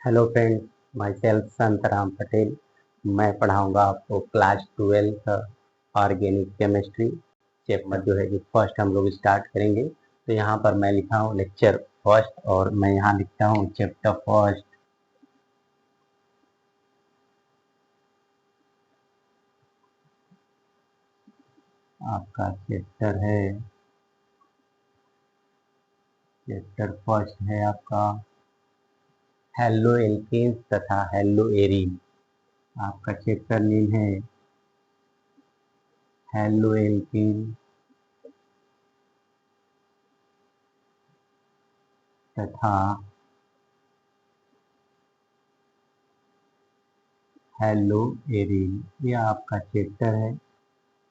Hello friends, my self Santram Patel. मैं पढ़ाऊंगा आपको class 12th organic chemistry chapter जो है कि फर्स्ट हम लोग स्टार्ट करेंगे। तो यहाँ पर मैं लिखा हूँ लेक्चर फर्स्ट और मैं यहाँ लिखता हूँ चैप्टर फर्स्ट। आपका चैप्टर फर्स्ट है आपका हेलो एल्केन्स तथा हेलो एरीन। आपका चैप्टर नेम है हेलो एल्केन तथा हेलो एरीन। यह आपका चैप्टर है,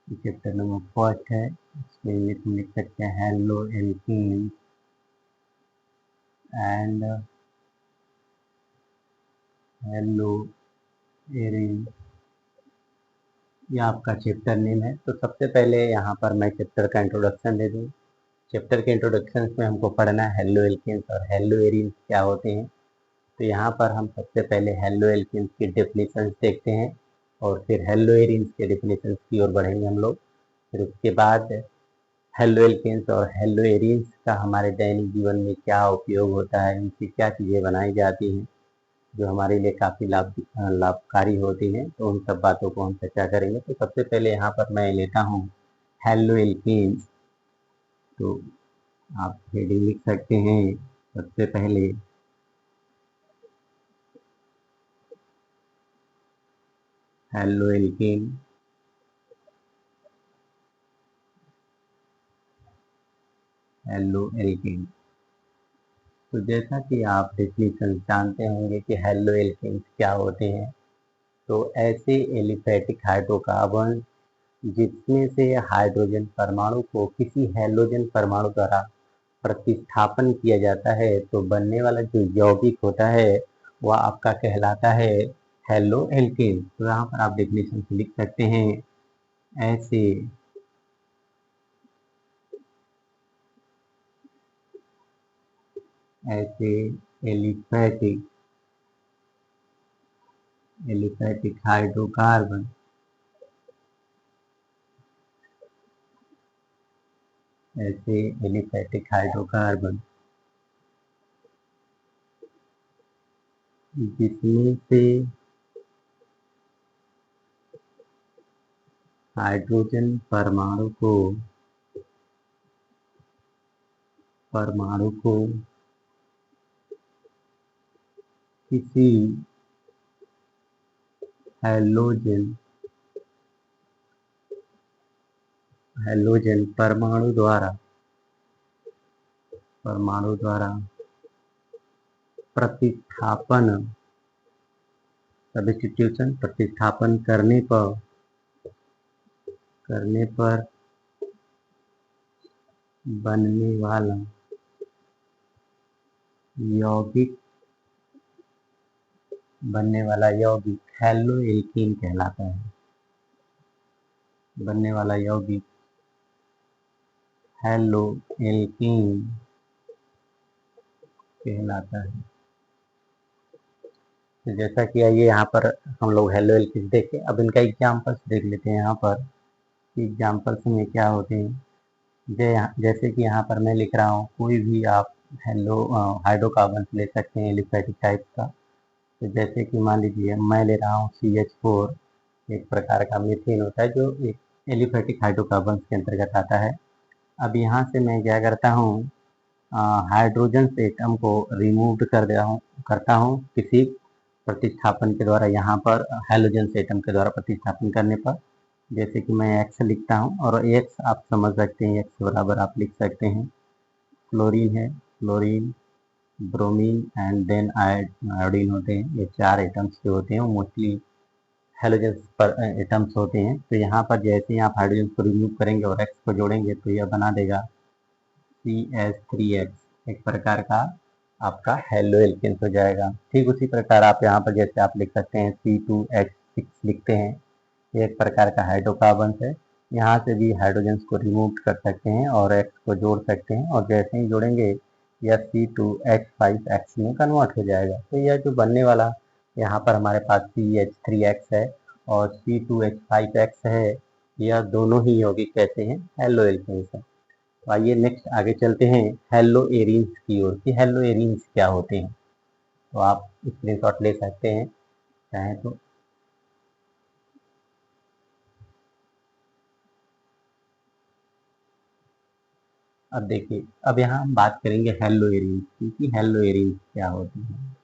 चैप्टर नंबर फर्स्ट है। इसमें इंग्लिश में लिख सकते हैं hello alkene and hello arene. ये आपका चैप्टर नेम है। तो सबसे पहले यहाँ पर मैं चैप्टर का इंट्रोडक्शन दे दूँ। चैप्टर के इंट्रोडक्शन में हमको पढ़ना है हेलो एल्कीन्स और हेलो एरीन क्या होते हैं। तो यहाँ पर हम सबसे पहले हेलो एल्कीन्स की डेफिनेशन देखते हैं और फिर हेलो एरीन्स के डेफिनेशन की ओर बढ़ेंगे हम लोग। फिर उसके बाद हेलो एल्केन्स और हेलो एरीन्स का हमारे दैनिक जीवन में क्या उपयोग होता है, इनसे क्या चीज़ें बनाई जाती हैं जो हमारे लिए काफ़ी लाभकारी होती हैं। तो उन सब बातों को हम चर्चा करेंगे। तो सबसे पहले यहाँ पर मैं लेता हूँ हेलो एल्केन्स। तो आप हेडिंग लिख सकते हैं सबसे पहले हेलो एल्केन। हेलो एल्केन, तो जैसा कि आप डेफिनेशन जानते होंगे कि हेलो एल्केन्स क्या होते हैं। तो ऐसे एलिफैटिक हाइड्रोकार्बन जिसमें से हाइड्रोजन परमाणु को किसी हैलोजन परमाणु द्वारा प्रतिस्थापन किया जाता है तो बनने वाला जो यौगिक होता है वह आपका कहलाता है हेलो एल्केन। तो यहाँ पर आप डेफिनेशन से लिख सकते हैं ऐसे ऐसे एलिफैटिक एलिफैटिक हाइड्रोकार्बन ऐसे एलिफैटिक हाइड्रोकार्बन जिसमें से हाइड्रोजन परमाणु को किसी हैलोजन परमाणु द्वारा प्रतिस्थापन प्रतिस्थापन करने पर बनने वाला यौगिक हेलो एल्कीन कहलाता है। बनने वाला यौगिक हेलो एल्कीन कहलाता है। तो जैसा कि आइए यहाँ पर हम लोग हेलो एल्कीन देखें। अब इनका एग्जाम्पल्स देख लेते हैं यहाँ पर कि एग्जाम्पल्स में क्या होते हैं। जैसे कि यहाँ पर मैं लिख रहा हूँ, कोई भी आप हेलो हाइड्रोकार्बन ले सकते हैं एलिफैटिक टाइप का। तो जैसे कि मान लीजिए मैं ले रहा हूँ CH4, एक प्रकार का मीथेन होता है जो एक एलिफैटिक हाइड्रोकार्बन के अंतर्गत आता है। अब यहाँ से मैं क्या करता हूँ, हाइड्रोजन एटम को रिमूव करता हूँ किसी प्रतिस्थापन के द्वारा। यहाँ पर हेलोजन एटम के द्वारा प्रतिस्थापन करने पर जैसे कि मैं एक्स लिखता हूँ और एक्स आप समझ सकते हैं, एक्स बराबर आप लिख सकते हैं क्लोरीन है, chlorine, bromine and then iodine होते हैं। ये 4 एटम्स जो होते हैं वो मोस्टली हेलोजन पर एटम्स होते हैं। तो यहाँ पर जैसे ही आप हाइड्रोजन को रिमूव करेंगे और एक्स को जोड़ेंगे तो यह बना देगा CH3X, एक प्रकार का आपका हेलो एल्केन्स हो जाएगा। ठीक उसी प्रकार आप यहाँ पर जैसे आप लिख सकते हैं C2H6 लिखते हैं, ये एक प्रकार का हाइड्रोकार्बन है। यहाँ से भी हाइड्रोजन को रिमूव कर सकते हैं और एक्स को जोड़ सकते हैं और जैसे ही जोड़ेंगे यह C2H5X में कन्वर्ट हो जाएगा। तो यह जो बनने वाला यहाँ पर हमारे पास CH3X है और C2H5X है, यह दोनों ही यौगिक कहते हैं हेलो एल्केन्स हैं। तो आइए नेक्स्ट आगे चलते हैं हेलो एरीन्स की ओर कि हेलो एरीन्स क्या होते हैं। तो आप स्क्रीनशॉट ले सकते हैं चाहें तो। अब देखिए, अब यहाँ हम बात करेंगे हेलो एरीन्स की कि हेलो एरीन्स क्या होती हैं।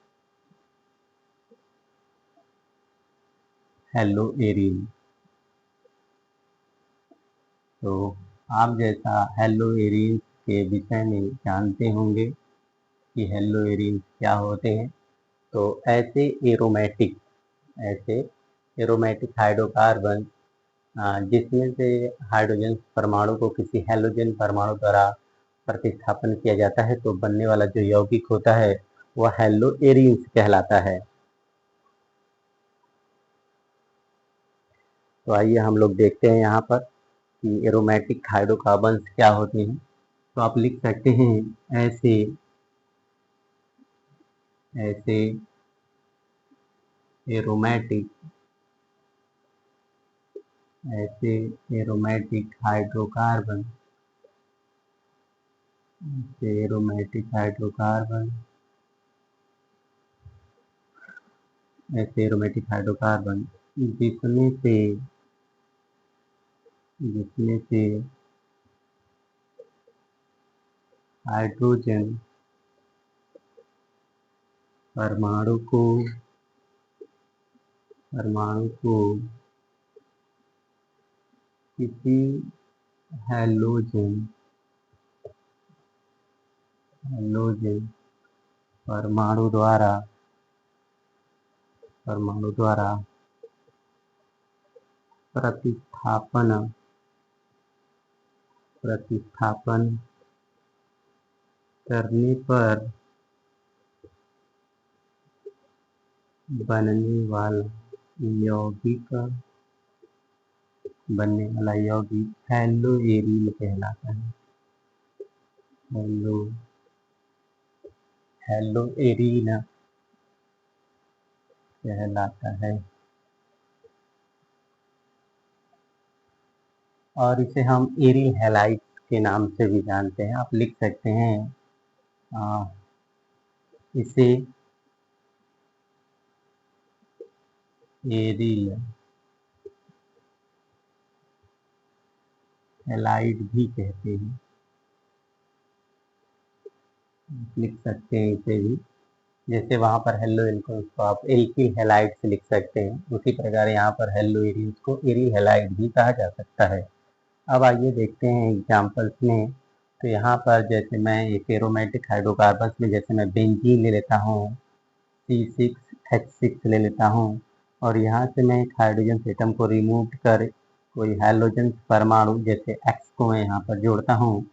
हेलो एरीन, तो आप जैसा हेलो एरीन्स के विषय में जानते होंगे कि हेलो एरीन्स क्या होते हैं। तो ऐसे एरोमेटिक हाइड्रोकार्बन जिसमें से हाइड्रोजन परमाणु को किसी हैलोजन परमाणु द्वारा प्रतिस्थापन किया जाता है तो बनने वाला जो यौगिक होता है वह हेलो एरीन्स कहलाता है। तो आइए हम लोग देखते हैं यहाँ पर कि एरोमेटिक हाइड्रोकार्बन्स क्या होते हैं। तो आप लिख सकते हैं ऐसे ऐसे एरोमेटिक ऐसे एरोमेटिक हाइड्रोकार्बन एरोमेटिक हाइड्रोकार्बन ऐसे एरोमेटिक हाइड्रोकार्बन जिसमें से हाइड्रोजन परमाणु को किसी हैलोजन परमाणु द्वारा प्रतिस्थापन करने पर बनने वाला यौगिक हेलो एरीन कहलाता है। हेलो एरीन कहलाता है। और इसे हम एरिल हैलाइड के नाम से भी जानते हैं। आप लिख सकते हैं इसे एरिल हैलाइड भी कहते हैं। लिख सकते हैं इसे भी, जैसे वहाँ पर हेलो एल्केन्स को आप एल्किल हैलाइड से लिख सकते हैं, उसी प्रकार यहाँ पर हेलो एरीन्स को एरिल हैलाइड भी कहा जा सकता है। अब आइए देखते हैं एग्जाम्पल्स में। तो यहाँ पर जैसे मैं एक एरोमेटिक हाइड्रोकार्बन्स में जैसे मैं बेंजीन ले लेता हूँ, C6H6 ले लेता हूँ और यहाँ से मैं एक हाइड्रोजन एटम को रिमूव कर कोई हाइड्रोजन परमाणु जैसे X को मैं यहाँ पर जोड़ता हूँ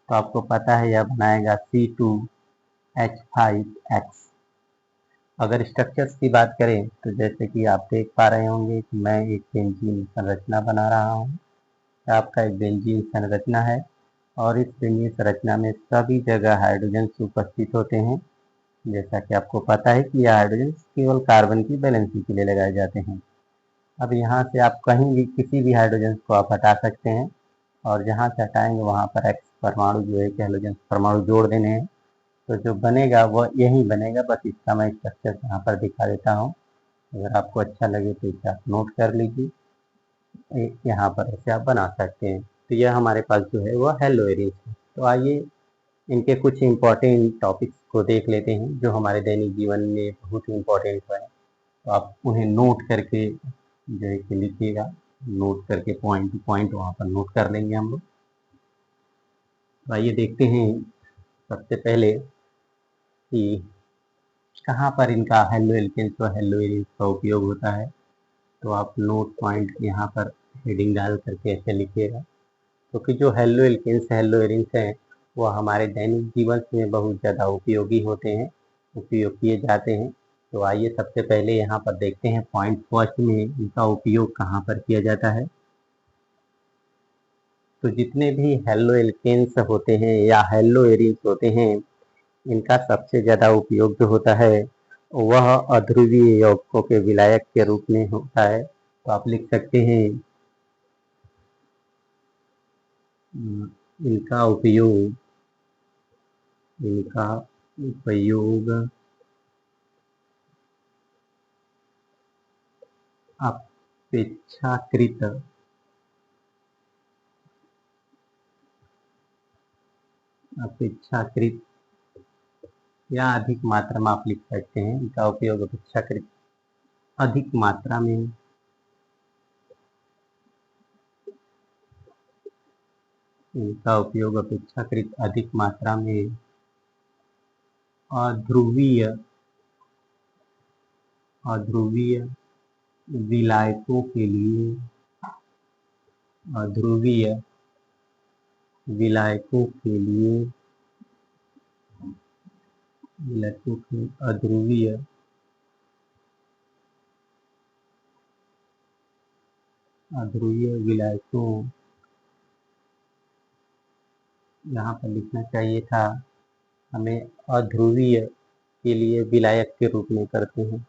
तो आपको पता है यह बनाएगा C2H5X। अगर स्ट्रक्चर्स की बात करें तो जैसे कि आप देख पा रहे होंगे कि मैं एक बेंजीन संरचना बना रहा हूँ। आपका एक बेंजीन संरचना है और इस बेंजीन संरचना में सभी जगह हाइड्रोजन उपस्थित होते हैं। जैसा कि आपको पता है कि यह हाइड्रोजन केवल कार्बन की बैलेंसिंग के लिए लगाए जाते हैं। अब यहाँ से आप कहीं भी किसी भी हाइड्रोजन को आप हटा सकते हैं और जहाँ से हटाएंगे वहाँ पर एक्स परमाणु जो है हाइड्रोजन परमाणु जोड़ देने हैं। तो जो बनेगा वह यही बनेगा। बस इसका मैं स्ट्रक्चर यहाँ पर दिखा देता हूँ, अगर आपको अच्छा लगे तो इसे आप नोट कर लीजिए। यहाँ पर ऐसे आप बना सकते हैं। तो यह हमारे पास जो है वह हेलो एरीन्स है। तो आइए इनके कुछ इम्पोर्टेंट टॉपिक्स को देख लेते हैं जो हमारे दैनिक जीवन में बहुत ही इम्पोर्टेंट है। तो आप उन्हें नोट करके जो है कि लिखिएगा, नोट करके पॉइंट टू पॉइंट वहाँ पर नोट कर लेंगे हम लोग। तो आइए देखते हैं सबसे पहले कि कहाँ पर इनका हेलो एल्केन्स और हेलो एरीन्स का उपयोग होता है। तो आप नोट पॉइंट यहाँ पर हेडिंग डाल करके ऐसे लिखिएगा। क्योंकि जो हेलो एल्केन्स हेलो एरीन्स हैं वह हमारे दैनिक जीवन में बहुत ज़्यादा उपयोगी होते हैं, उपयोग किए जाते हैं। तो आइए सबसे पहले यहाँ पर देखते हैं पॉइंट फर्स्ट में इनका उपयोग कहाँ पर किया जाता है। तो जितने भी हेलो एल्केन्स होते हैं या हेलो एरीन्स होते हैं इनका सबसे ज्यादा उपयोग जो होता है वह अध्रुवीय यौगिकों के विलायक के रूप में होता है। तो आप लिख सकते हैं इनका उपयोग इनका उपयोग अपेक्षाकृत अपेक्षाकृत या अधिक मात्रा में आप लिख सकते हैं। इनका उपयोग अपेक्षाकृत अधिक मात्रा में इनका उपयोग अपेक्षाकृत अधिक मात्रा में अध्रुवीय अध्रुवीय विलायकों के लिए अध्रुवीय विलायकों के लिए अध्रुवीय अध्रुवीय विलायकों यहाँ पर लिखना चाहिए था हमें अध्रुवीय के लिए विलायक के रूप में करते हैं,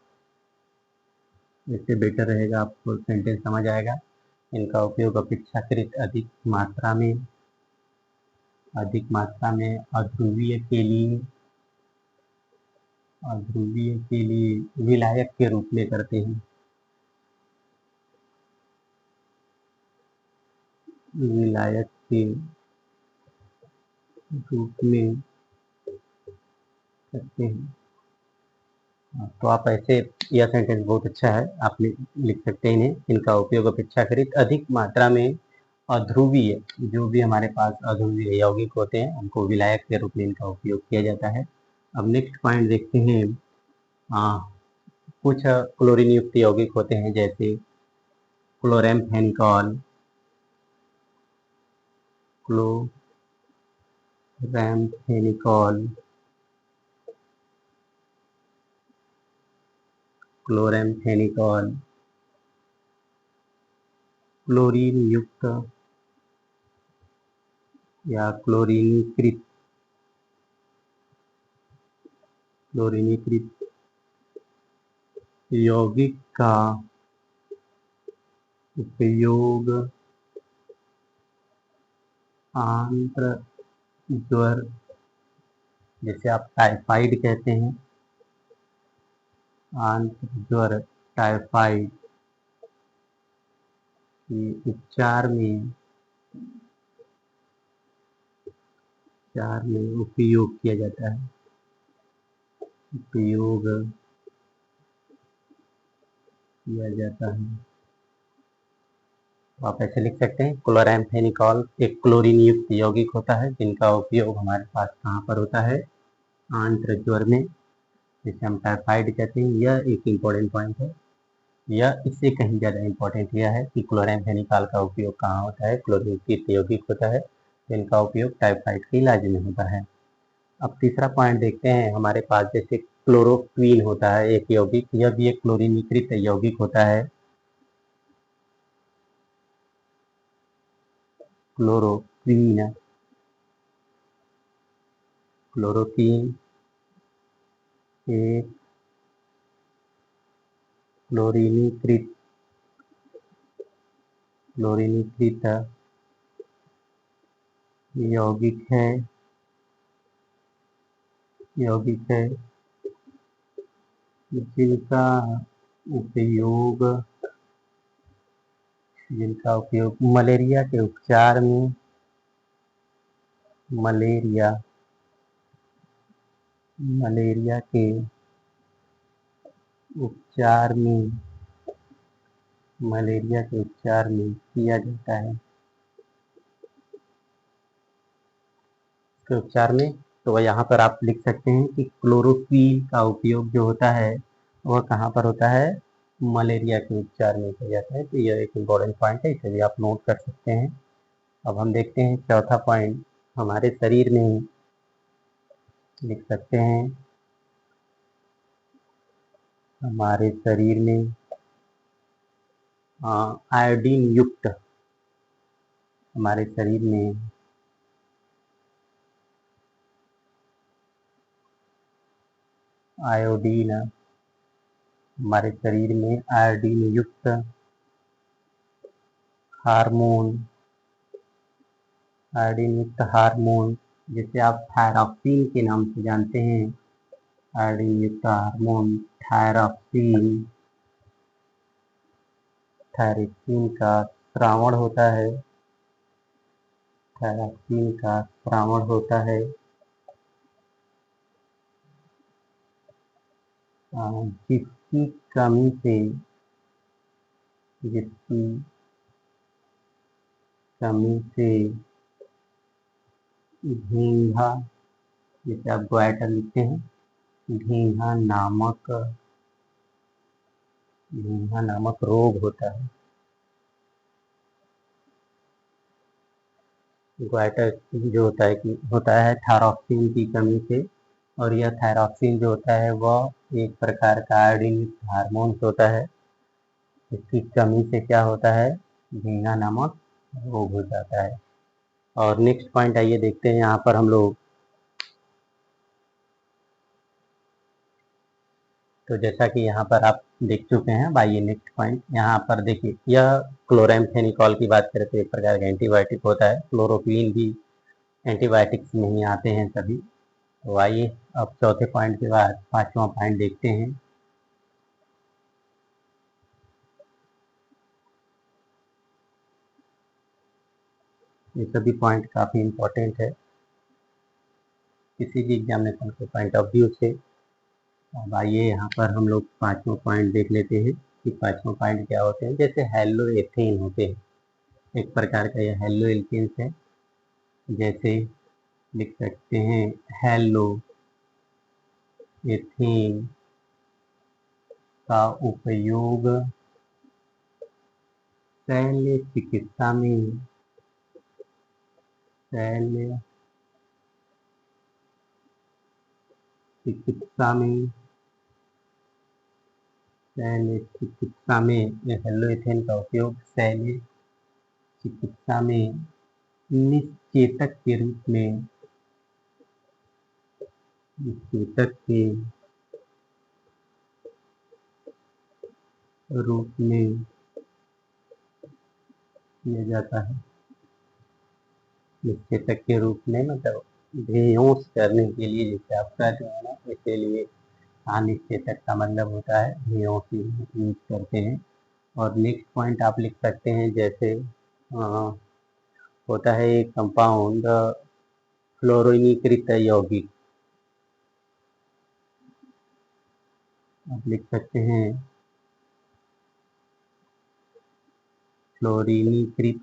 इससे बेटर रहेगा, आपको सेंटेंस समझ आएगा। इनका उपयोग अपेक्षाकृत अधिक मात्रा में अध्रुवीय के लिए विलायक के रूप में करते हैं। विलायक के रूप में करते हैं। तो आप ऐसे, यह सेंटेंस बहुत अच्छा है, आप लिख सकते हैं इन्हें। इनका उपयोग अपेक्षाकृत अधिक मात्रा में अध्रुवीय, जो भी हमारे पास अध्रुवीय यौगिक होते हैं उनको विलायक के रूप में इनका उपयोग किया जाता है। अब नेक्स्ट पॉइंट देखते हैं। कुछ क्लोरीन युक्त यौगिक होते हैं जैसे क्लोरैम्फेनिकॉल क्लोरीन युक्त या क्लोरीनीकृत यौगिक का उपयोग आंत्र ज्वर, जैसे आप टाइफाइड कहते हैं, आंत्र ज्वर टाइफाइड के उपचार में उपयोग किया जाता है। तो आप ऐसे लिख सकते हैं, क्लोरैम्फेनिकॉल एक क्लोरीन युक्त यौगिक होता है जिनका उपयोग हमारे पास कहाँ पर होता है, आंत्र ज्वर में, जिसे हम टाइफाइड कहते हैं। यह एक इम्पोर्टेंट पॉइंट है। यह इससे कहीं ज़्यादा इम्पोर्टेंट यह है कि क्लोरैम्फेनिकॉल का उपयोग कहाँ होता है, क्लोरीन युक्त यौगिक होता है, जिनका उपयोग टाइफाइड के इलाज में होता है। अब तीसरा पॉइंट देखते हैं। हमारे पास जैसे क्लोरोक्वीन होता है एक यौगिक, यह भी एक क्लोरीनीकृत यौगिक होता है। क्लोरोक्वीन एक क्लोरीनीकृत यौगिक है जिनका उपयोग मलेरिया के उपचार में मलेरिया के उपचार में किया जाता है। के उपचार में, तो यहाँ पर आप लिख सकते हैं कि क्लोरोक्वीन का उपयोग जो होता है वह कहाँ पर होता है, मलेरिया के उपचार में किया जाता है। तो यह एक इम्पोर्टेंट पॉइंट है, इसे भी आप नोट कर सकते हैं। अब हम देखते हैं चौथा पॉइंट। हमारे शरीर में लिख सकते हैं, हमारे शरीर में आयोडीन युक्त, हमारे शरीर में आयोडीन, हमारे शरीर में आयोडीन युक्त हार्मोन, आयोडीन युक्त हार्मोन जिसे आप थायरॉक्सिन के नाम से जानते हैं, आयोडीन युक्त हार्मोन थायरॉक्सिन, थायरॉक्सिन का स्रावण होता है, थायरॉक्सिन का स्रावण होता है जिसकी कमी से, जिसकी कमी से घींघा, जिसे आप ग्वाइटर लिखते हैं, घींघा नामक रोग होता है। ग्वाइटर जो होता है थायरॉक्सिन की कमी से, और यह थायरॉक्सिन जो होता है वह एक प्रकार का आयोडीन युक्त हार्मोन होता है। इसकी कमी से क्या होता है, घींघा नामक रोग हो जाता है। और नेक्स्ट पॉइंट आइए देखते हैं यहाँ पर हम लोग। तो जैसा कि यहाँ पर आप देख चुके हैं, आइए नेक्स्ट पॉइंट यहाँ पर देखिए, यह क्लोरामफेनिकॉल की बात करें तो एक प्रकार का एंटीबायोटिक होता है। क्लोरोक्वीन भी एंटीबायोटिक्स में ही आते हैं सभी। तो आइए अब चौथे पॉइंट के बाद पांचवा पॉइंट देखते हैं। ये सभी पॉइंट काफी इम्पोर्टेंट है किसी भी एग्जामिनेशन के पॉइंट ऑफ व्यू से। अब आइए यहाँ पर हम लोग पांचवा पॉइंट देख लेते हैं कि पांचवा पॉइंट क्या होते हैं। जैसे हेलोएथेन होते हैं, एक प्रकार का यह हेलो एल्केन्स है। जैसे लिख सकते हैं हेलो एथेन का उपयोग शल्य चिकित्सा में, शल्य चिकित्सा में, शल्य चिकित्सा में हेलोएथेन का उपयोग शल्य चिकित्सा में निश्चेतक के रूप में, निश्चेतक के रूप में किया जाता है। निश्चेतक के रूप में मतलब बेहोश करने के लिए, जैसे आप कहते हैं ना, इसीलिए अनिश्चेतक का मतलब होता है बेहोश यूज करते हैं। और नेक्स्ट पॉइंट आप लिख सकते हैं, जैसे होता है एक कंपाउंड फ्लोरीनीकृत यौगिक, आप लिख सकते हैं फ्लोरीनीकृत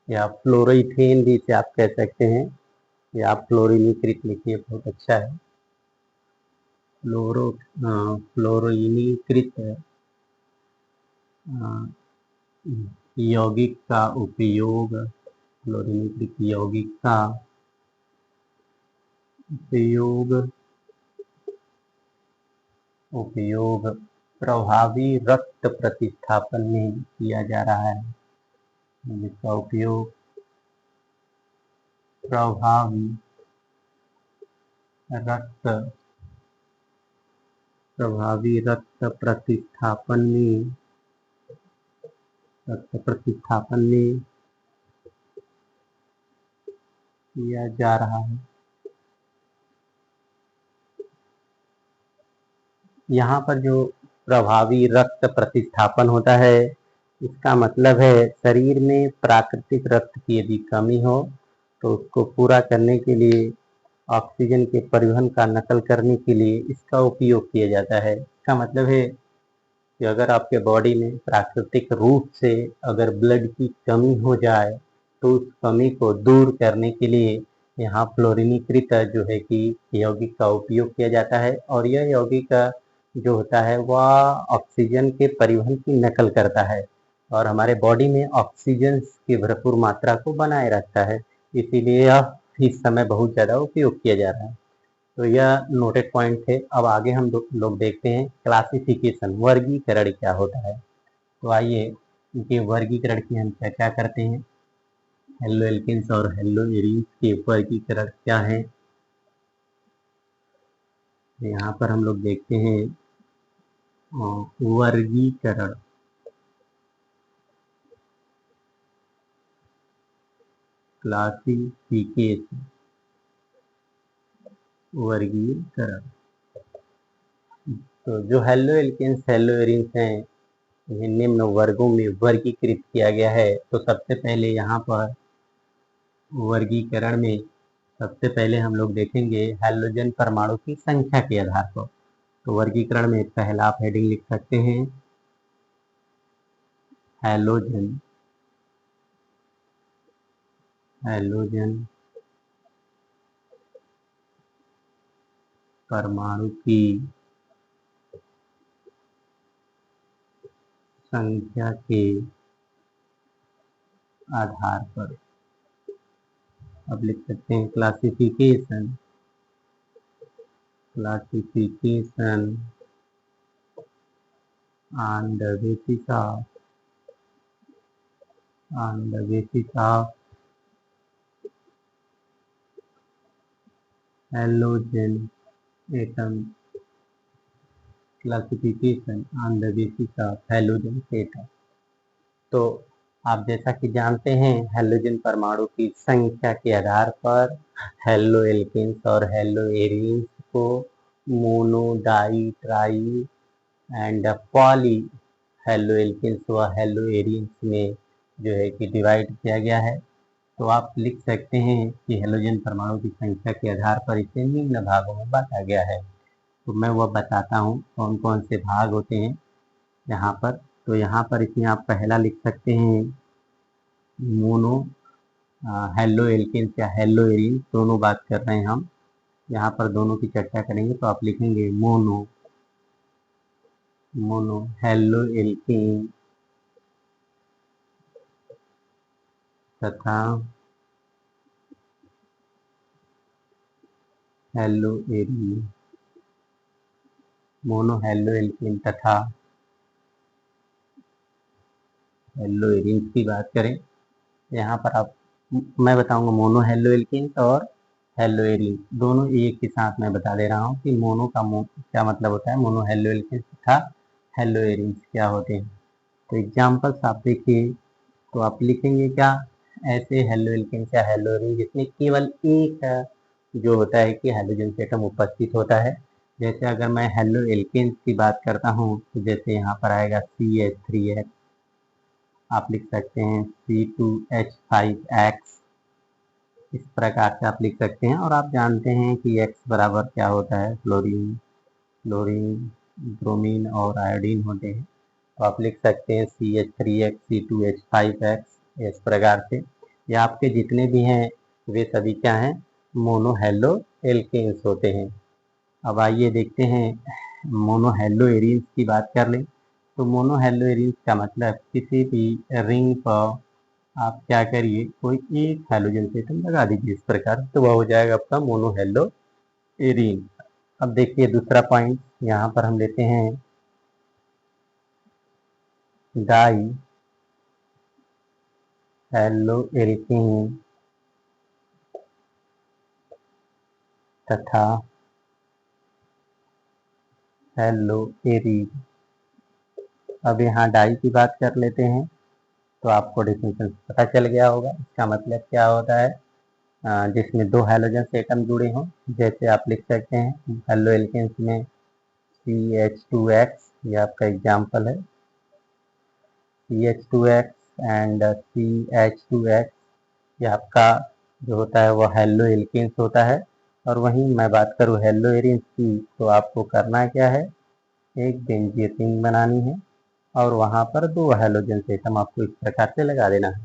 या फ्लोरोइथेन भी इसे आप कह सकते हैं, या आप फ्लोरीनीकृत लिखिए, बहुत अच्छा है। फ्लोरीनीकृत यौगिक का उपयोग, फ्लोरीनीकृत यौगिक का उपयोग प्रभावी रक्त प्रतिस्थापन में किया जा रहा है, जिसका उपयोग प्रभावी रक्त प्रतिस्थापन में किया जा रहा है। यहाँ पर जो प्रभावी रक्त प्रतिस्थापन होता है, इसका मतलब है शरीर में प्राकृतिक रक्त की यदि कमी हो तो उसको पूरा करने के लिए, ऑक्सीजन के परिवहन का नकल करने के लिए इसका उपयोग किया जाता है। इसका मतलब है कि अगर आपके बॉडी में प्राकृतिक रूप से अगर ब्लड की कमी हो जाए तो उस कमी को दूर करने के लिए यहाँ फ्लोरीनीकृत जो है कि यौगिक का उपयोग किया जाता है। और यह यौगिक जो होता है वह ऑक्सीजन के परिवहन की नकल करता है और हमारे बॉडी में ऑक्सीजन की भरपूर मात्रा को बनाए रखता है। इसीलिए यह इस समय बहुत ज़्यादा उपयोग किया जा रहा है। तो यह नोटेड पॉइंट थे। अब आगे हम लोग देखते हैं क्लासिफिकेशन, वर्गीकरण क्या होता है। तो आइए इनके वर्गीकरण की हम चर्चा करते हैं। हेलो एल्केन्स और हेलो एरीन्स के वर्गीकरण क्या है। यहाँ पर हम लोग देखते हैं वर्गीकरण। क्लासिफिकेशन, वर्गीकरण। तो जो हेलो एल्केन्स हेलो एरीन्स हैं, इन्हें निम्न वर्गों में वर्गीकृत किया गया है। तो सबसे पहले यहाँ पर वर्गीकरण में सबसे पहले हम लोग देखेंगे हैलोजन परमाणु की संख्या के आधार पर। तो वर्गीकरण में पहला आप हेडिंग लिख सकते हैं हैलोजन, हैलोजन परमाणु की संख्या के आधार पर। अब लिख सकते हैं classification, classification on the basis of, on the basis of halogen atom, classification on the basis of halogen atom। तो आप जैसा कि जानते हैं हैलोजन परमाणु की संख्या के आधार पर हेलो एल्केन्स और हेलो एरीन्स को mono, di, tri and poly halo alkanes व हेलो एरीन्स में जो है कि डिवाइड किया गया है। तो आप लिख सकते हैं कि हैलोजन परमाणु की संख्या के आधार पर इसे निम्न भागों में बांटा गया है। तो मैं वह बताता हूँ कौन कौन से भाग होते हैं यहाँ पर। तो यहाँ पर इसमें आप पहला लिख सकते हैं मोनो, हेलो एल्केन्स या हेलो एरीन, दोनों बात कर रहे हैं हम। यहाँ पर दोनों की चर्चा करेंगे तो आप लिखेंगे मोनो, मोनो हेलो एल्केन तथा hello arene, mono halo alkane तथा हेलो एरीन की बात करें। यहाँ पर आप, मैं बताऊंगा मोनो हेलो एल्केन्स और हेलो एरीन दोनों एक के साथ मैं बता दे रहा हूँ कि मोनो का क्या मतलब होता है, मोनो हेलो एल्केन्स तथा हेलो एरीन क्या होते हैं। तो एग्जाम्पल्स आप देखिए, तो आप लिखेंगे क्या, ऐसे हेलो एल्केन्स या हेलो एरीन जिसमें केवल एक जो होता है कि हाइड्रोजन एटम उपस्थित होता है। जैसे अगर मैं हेलो एल्केन्स की बात करता हूँ तो जैसे यहाँ पर आएगा CH3X, आप लिख सकते हैं C2H5X, इस प्रकार से आप लिख सकते हैं। और आप जानते हैं कि X बराबर क्या होता है, फ्लोरीन, क्लोरीन, ब्रोमीन और आयोडीन होते हैं। तो आप लिख सकते हैं CH3X, C2H5X, इस प्रकार से। या आपके जितने भी हैं वे सभी क्या हैं, मोनो हेलो एल्केन्स होते हैं। अब आइए देखते हैं मोनो हेलो एरीन्स की बात कर लें। तो मोनो हेलो एरीन्स का मतलब किसी भी रिंग पर आप क्या करिए, कोई एक हैलोजन एटम लगा दीजिए इस प्रकार, तो वह हो जाएगा आपका मोनो हेलो एरीन। अब देखिए दूसरा पॉइंट यहाँ पर हम लेते हैं डाई हेलो एल्केन तथा हेलो एरीन। अब यहाँ डाई की बात कर लेते हैं, तो आपको डेफिनेशन पता चल गया होगा इसका मतलब क्या होता है, जिसमें दो हैलोजन एटम जुड़े हों। जैसे आप लिख सकते हैं हेलो एल्केन्स में CH2X, ये आपका एग्जाम्पल है, CH2X एंड CH2X, ये आपका जो होता है वो हेलो एल्केन्स होता है। और वहीं मैं बात करूँ हेलो एरीन्स की, तो आपको करना क्या है, एक बेंजीन रिंग बनानी है और वहाँ पर दो हैलोजन एटम आपको इस प्रकार से लगा देना है,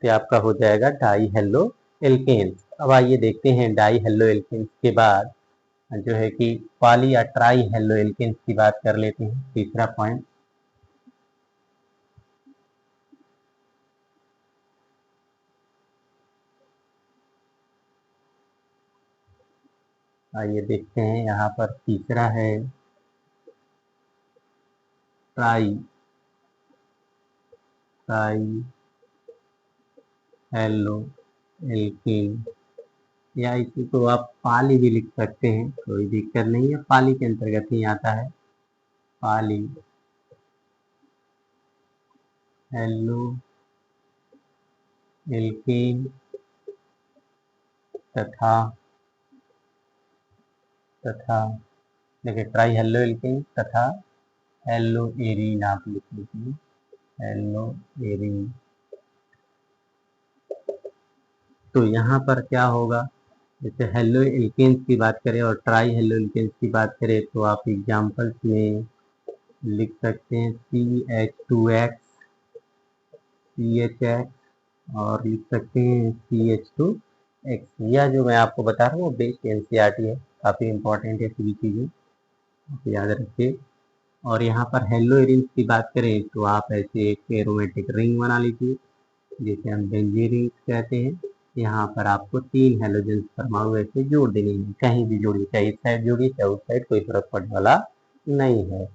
तो आपका हो जाएगा डाई हेलो एल्केन्स। अब आइए देखते हैं डाई हेलो एल्केन्स के बाद जो है कि पॉली या ट्राई हेलो एल्केन्स की बात कर लेते हैं, तीसरा पॉइंट। आइए देखते हैं यहाँ पर तीसरा है ट्राई, ट्राई हेलो एल्केन, या इसी को आप पाली भी लिख सकते हैं, कोई दिक्कत नहीं है, पाली के अंतर्गत ही आता है। पाली हेलो एल्केन तथा तथा देखिए ट्राई हेलो एल्केन तथा हेलो एरीन आप लिख लीजिए, हेलो एरीन। तो यहाँ पर क्या होगा, जैसे हेलो एल्केन्स की बात करें और ट्राई हेलो एल्केन्स की बात करें तो आप एग्जाम्पल्स में लिख सकते हैं CH2X, CHX और लिख सकते हैं CH2X। यह जो मैं आपको बता रहा हूँ वो बेस्ड NCERT है, काफ़ी इंपॉर्टेंट है सभी चीज़ें, आप याद रखिए। और यहाँ पर हेलो एरिन्स की बात करें तो आप ऐसे एक एरोमेटिक रिंग बना लीजिए जिसे हम बेंजीन रिंग कहते हैं। यहाँ पर आपको 3 हेलोजन परमाणु ऐसे जोड़ देने हैं, कहीं भी जोड़िए, चाहे इस साइड जोड़िए चाहे उस साइड, कोई फर्क पड़ने वाला नहीं है।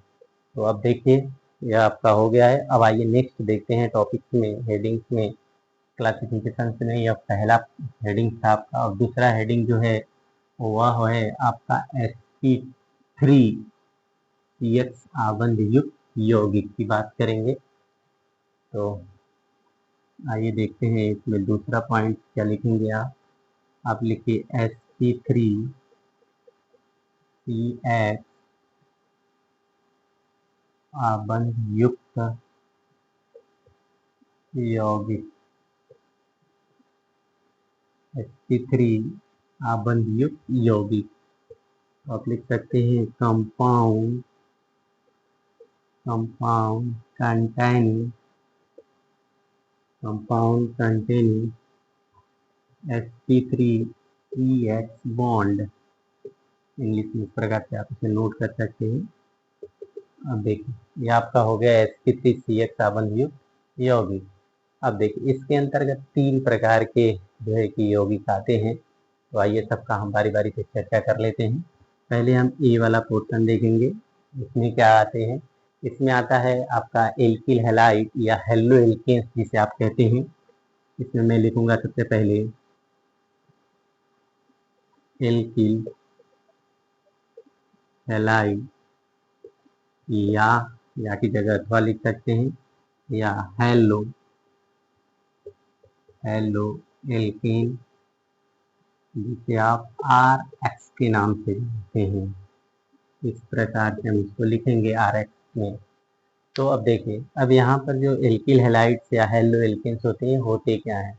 तो अब देखिए यह आपका हो गया है। अब आइए नेक्स्ट देखते हैं टॉपिक्स में, हेडिंग्स में, क्लासिफिकेशन में। यह पहला हेडिंग था आपका, और दूसरा हेडिंग जो है वह है आपका sp3 CX आबंध युक्त यौगिक की बात करेंगे। तो आइए देखते हैं इसमें दूसरा पॉइंट क्या लिखेंगे आप लिखिए sp3CX आबंध युक्त यौगिक, sp3 आबंध युक्त यौगिक। आप लिख सकते हैं compound containing sp3CX bond, English में इस प्रकार से आप इसे नोट कर सकते हैं। अब देखिए ये आपका हो गया sp3CX आबंध युक्त यौगिक। अब देखिए इसके अंतर्गत 3 प्रकार के जो है कि यौगिक आते हैं, तो आइए सबका हम बारी बारी से चर्चा कर लेते हैं। पहले हम ए वाला पोर्शन देखेंगे, इसमें क्या आते हैं। इसमें आता है आपका एल्किल हैलाइड या हेलो एल्केन्स जिसे आप कहते हैं। इसमें मैं लिखूंगा सबसे पहले एल्किल हैलाइड, या की जगह अथवा लिख सकते हैं, या हेलो एल्केन जिसे आप RX के नाम से जानते हैं। इस प्रकार से हम इसको लिखेंगे RX में। तो अब देखिए, अब यहाँ पर जो एल्किल हैलाइड्स या हेलो एल्केन्स होते हैं, होते क्या हैं।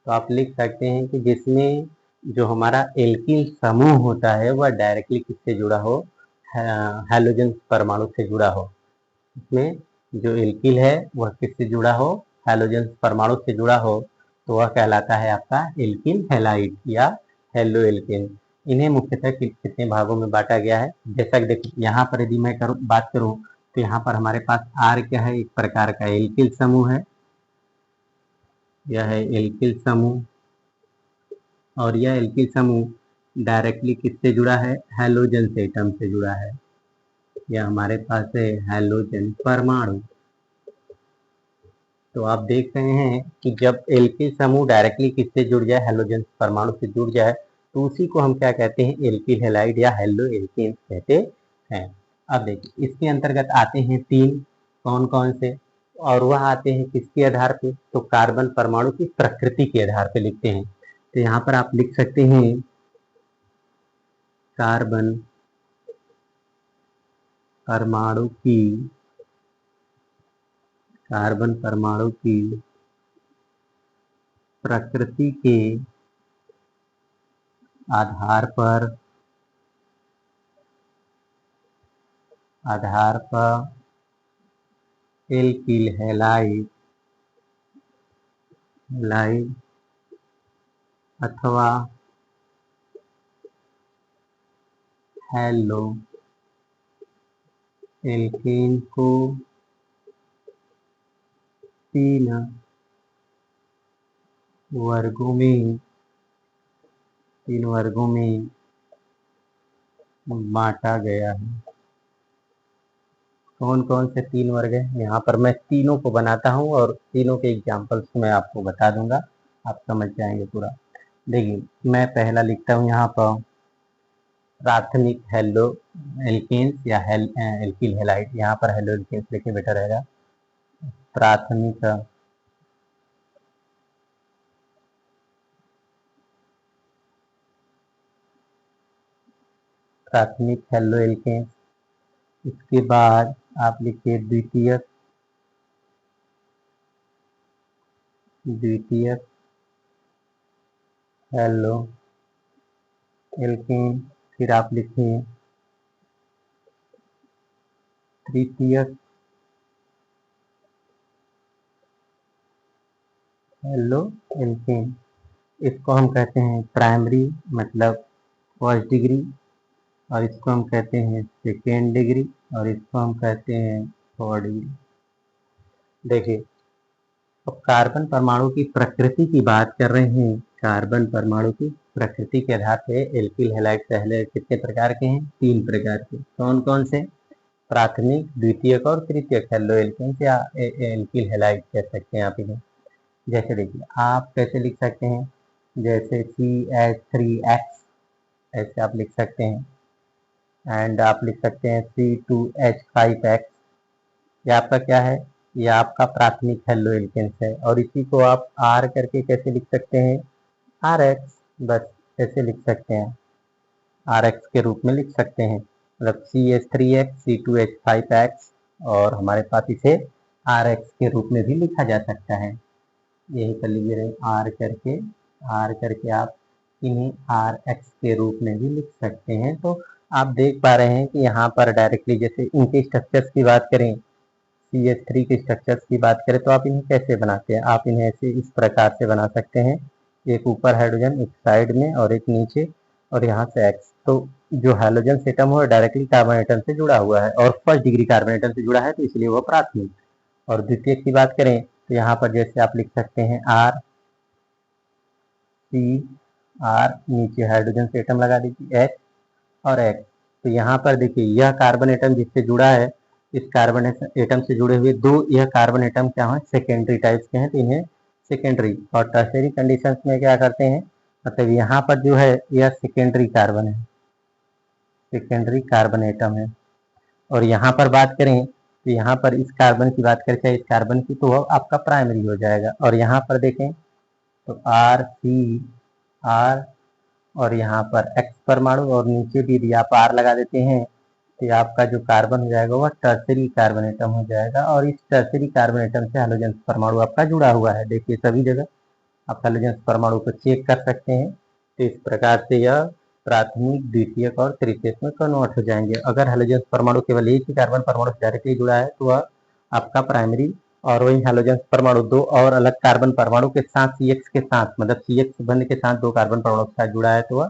तो आप लिख सकते हैं कि जिसमें जो हमारा एल्किल समूह होता है वह डायरेक्टली किससे जुड़ा हो, हैलोजन परमाणु से जुड़ा हो। इसमें जो एल्किल है वह किससे जुड़ा हो, हैलोजन परमाणु से जुड़ा हो, तो वह कहलाता है आपका एल्किल हैलाइड या हेलो एल्केन। इन्हें मुख्यतः कितने भागों में बांटा गया है, जैसा कि देखिए यहाँ पर यदि मैं बात करूँ तो यहाँ पर हमारे पास आर क्या है, एक प्रकार का एल्किल समूह है, यह है एल्किल समूह। और यह एल्किल समूह डायरेक्टली किससे जुड़ा है, हैलोजन से एटम से जुड़ा है। यह हमारे पास है हैलोजन परमाणु। तो आप देख रहे हैं कि जब एल्किल समूह डायरेक्टली किससे जुड़ जाए, हैलोजन परमाणु से जुड़ जाए, तो उसी को हम क्या कहते हैं, एल्किल हैलाइड या हेलो एल्केन्स कहते हैं। अब देखिए इसके अंतर्गत आते हैं 3, कौन कौन से, और वह आते हैं किसके आधार पे, तो कार्बन परमाणु की प्रकृति के आधार पे लिखते हैं। तो यहाँ पर आप लिख सकते हैं कार्बन परमाणु की प्रकृति के आधार पर एल्किल हैलाइड अथवा हेलो एल्केन को 3 वर्गों में बांटा गया है। कौन कौन से 3 वर्ग हैं, यहाँ पर मैं तीनों को बनाता हूँ और तीनों के एग्जाम्पल्स मैं आपको बता दूंगा। आप समझ जाएंगे पूरा। देखिए मैं पहला लिखता हूँ यहाँ पर प्राथमिक हेलो एल्केन्स या एल्किल हैलाइड। यहाँ पर हेलो एल्केन्स लिखे बेटर रहेगा। प्राथमिक हेलो एल्केन्स। इसके बाद आप लिखिए द्वितीयक हेलो एल्केन। फिर आप लिखिए तृतीयक हेलो एल्केन। इसको हम कहते हैं प्राइमरी मतलब फर्स्ट डिग्री, और इसको हम कहते हैं सेकेंड डिग्री, और इसको हम कहते हैं थर्ड डिग्री। देखिए अब कार्बन परमाणु की प्रकृति की बात कर रहे हैं। कार्बन परमाणु की प्रकृति के आधार पे एल्किल हैलाइड पहले कितने प्रकार के हैं? 3 प्रकार के। कौन कौन से? प्राथमिक, द्वितीयक और तृतीयक हेलो एल्केन्स या एल्किल हैलाइड कह सकते हैं आप इन्हें। जैसे देखिए आप कैसे लिख सकते हैं, जैसे CH3X ऐसे आप लिख सकते हैं, एंड आप लिख सकते हैं C2H5X। ये आपका क्या है? ये आपका प्राथमिक हेलो एल्केन्स है। और इसी को आप R करके कैसे लिख सकते हैं? RX। बस ऐसे लिख सकते हैं, RX के रूप में लिख सकते हैं। मतलब CH3X C2H5X, और हमारे पास इसे RX के रूप में भी लिखा जा सकता है। यही कर लीजिए आर करके आप इन्हें RX के रूप में भी लिख सकते हैं। तो आप देख पा रहे हैं कि यहाँ पर डायरेक्टली जैसे इनके स्ट्रक्चर्स की बात करें, CH3 के स्ट्रक्चर्स की बात करें, तो आप इन्हें कैसे बनाते हैं? आप इन्हें ऐसे इस प्रकार से बना सकते हैं, एक ऊपर हाइड्रोजन एक साइड में और एक नीचे, और यहाँ से X। तो जो हाइड्रोजन एटम हो डायरेक्टली कार्बन एटम से जुड़ा हुआ है और फर्स्ट डिग्री कार्बन एटम से जुड़ा है, तो इसलिए वो प्राथमिक। और द्वितीय की बात करें तो यहाँ पर जैसे आप लिख सकते हैं RCR, नीचे हाइड्रोजन से एटम लगा दीजिए H और X। तो यहाँ पर देखिए यह कार्बन एटम जिससे जुड़ा है, इस कार्बन एटम से जुड़े हुए दो यह कार्बन एटम क्या है? सेकेंडरी टाइप्स के हैं, तो इन्हें सेकेंडरी और टर्शियरी कंडीशंस में क्या करते हैं? मतलब यहाँ पर जो है यह सेकेंडरी कार्बन है, सेकेंडरी कार्बन एटम है। और यहाँ पर बात करें तो यहाँ पर इस कार्बन की बात करें, चाहे इस कार्बन की, तो वह आपका प्राइमरी हो जाएगा। और यहाँ पर देखें तो RCR और यहाँ पर X परमाणु, और नीचे भी यदि आप R लगा देते हैं तो आपका जो कार्बन हो जाएगा वह टर्शरी कार्बन एटम हो जाएगा। और इस टर्शरी कार्बन एटम से हाइड्रोजन परमाणु आपका जुड़ा हुआ है। देखिए सभी जगह आप हाइड्रोजन परमाणु को चेक कर सकते हैं। तो इस प्रकार से यह प्राथमिक, द्वितीयक और तृतीयक में कन्वर्ट हो जाएंगे। अगर हाइड्रोजन परमाणु केवल एक ही कार्बन परमाणु से डायरेक्टली जुड़ा है तो वह आपका प्राइमरी, और वही हाइड्रोजन परमाणु दो और अलग कार्बन परमाणु के साथ CX के साथ, मतलब CX बंध के साथ दो कार्बन परमाणु के साथ जुड़ा है तो वह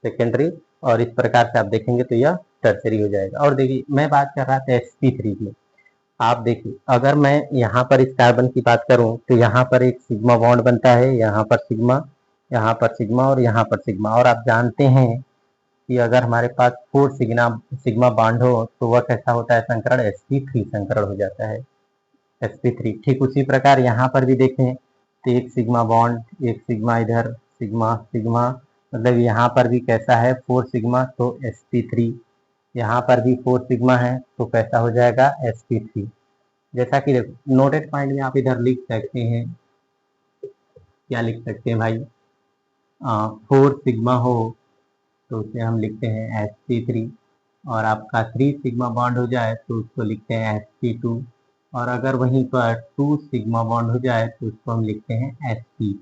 सेकेंडरी, और इस प्रकार से आप देखेंगे तो यह टर्शरी हो जाएगा। और देखिए मैं बात कर रहा था sp3 की। आप देखिए अगर मैं यहाँ पर इस कार्बन की बात करूं तो यहाँ पर एक सिग्मा बॉन्ड बनता है, यहाँ पर सिग्मा, यहाँ पर सिग्मा और यहाँ पर सिग्मा। और आप जानते हैं कि अगर हमारे पास 4 सिग्मा बॉन्ड हो तो वह कैसा होता है? संकरण sp3 संकरण हो जाता है, sp3। ठीक उसी प्रकार यहाँ पर भी देखें तो एक सिग्मा बॉन्ड, एक सिग्मा इधर, सिग्मा सिग्मा, मतलब यहाँ पर भी कैसा है? 4 सिग्मा, तो sp3। यहाँ पर भी 4 सिग्मा है तो कैसा हो जाएगा? sp3। जैसा कि देखो नोटेड पॉइंट में आप इधर लिख सकते हैं, क्या लिख सकते हैं भाई? 4 सिग्मा हो तो उसे हम लिखते हैं sp3, और आपका 3 सिग्मा बॉन्ड हो जाए तो उसको लिखते हैं sp2, और अगर वहीं पर 2 सिग्मा बॉन्ड हो जाए तो उसको हम लिखते हैं sp।